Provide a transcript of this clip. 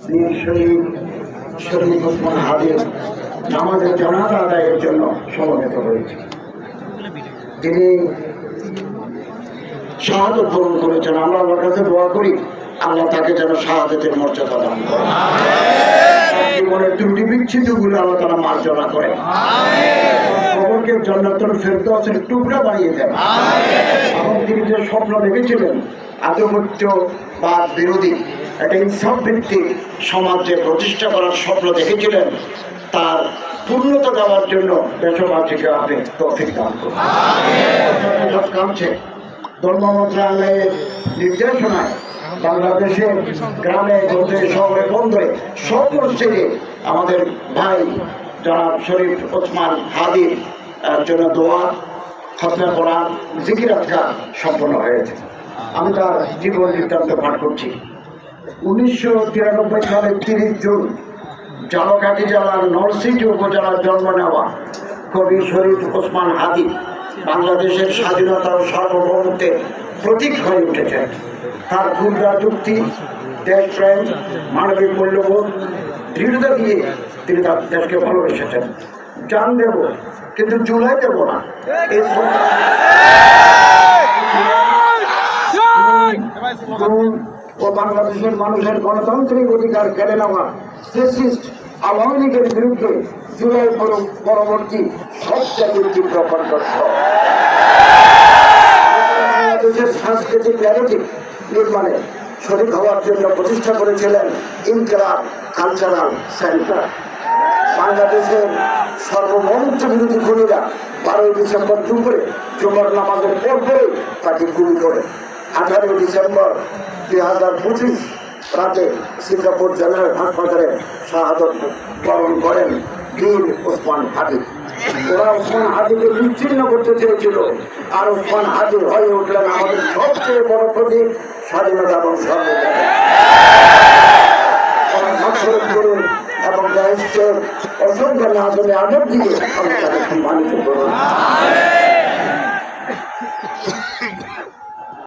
বীর শহীদ শরীফ ওসমান হাদির নামাজের জানাজা আদায়ের জন্য সমবেত হয়েছে। তিনি শাহাদত বরণ করেছেন। আমরা আল্লাহর কাছে দোয়া করি আল্লাহ তাকে যেন শাহাদাতের মর্যাদা দান করেন, জীবনের ত্রুটি বিচ্ছিন্ন গুলো আল্লাহ তারা মার্জনা করেন, কবরকে জান্নাতুল ফেরদাউসের টুকরা বানিয়ে দেন। এবং তিনি যে স্বপ্ন দেখেছিলেন আধিপত্যবাদ বিরোধী একটা ইনসাফ ভিত্তিক সমাজ যে প্রতিষ্ঠা করার স্বপ্ন দেখেছিলেন তার পূর্ণতা দেওয়ার জন্য দেশবাসীকে আপনি তৌফিক দান করুন। কামছে ধর্ম মন্ত্রণালয়ের নির্দেশনায় বাংলাদেশের গ্রামে গঞ্জে শহরে বন্দরে সব মসজিদে আমাদের ভাই জনাব শরীফ ওসমান হাদির জন্য দোয়া, খতনা কোরআন, জিকির আজকার সম্পন্ন হয়েছে। আমি তার জীবন বৃত্তান্ত পাঠ করছি। 1993 সালের 30 জুন ঝালকাঠি জেলার নরসিংদী উপজেলার জন্ম নেওয়া কবি শরীফ ওসমান হাদি বাংলাদেশের স্বাধীনতা ও সার্বভৌমত্বের প্রতীক হয়ে উঠেছেন। তার ক্ষুদ্র যুক্তি, দেশপ্রেম, মানবিক মূল্যবোধ, দৃঢ়তা দিয়ে তিনি তার দেশকে ভালোবেসেছেন। জান দেব কিন্তু জুলাই দেব না, এই ও বাংলাদেশের মানুষের গণতান্ত্রিক অধিকার কেড়ে নেওয়া ফ্যাসিস্ট আওয়ামী লীগের বিরুদ্ধে জুলাই পরবর্তী সবচেয়ে তীব্র কণ্ঠস্ব। বাংলাদেশের সাংস্কৃতিক ন্যারেটিভ নির্মাণে শরীক হওয়ার জন্য প্রতিষ্ঠা করেছিলেন ইনকিলাব কালচারাল সেন্টার। বাংলাদেশের সর্বমন্ত্র বিরোধী খুনিরা 12 ডিসেম্বর দুপুরে জুমার নামাজের পরে তাকে গুলি করে 18 ডিসেম্বর 2025 রাতে সিঙ্গাপুর জেনারেল হাসপাতালে শাহাদত বরণ করেন বীর ওসমান হাদি। ওরা ওসমান হাদিকে বিচ্ছিন্ন করতে চেয়েছিল, আর ওসমান হাদি হয়ে উঠলেন আমাদের সবচেয়ে বড় প্রতীক, স্বাধীনতা এবং সর্বোদয় করুন এবং দেশের অসংখ্য নাজনে আদর দিয়ে আমরা তাকে সম্মানিত করুন।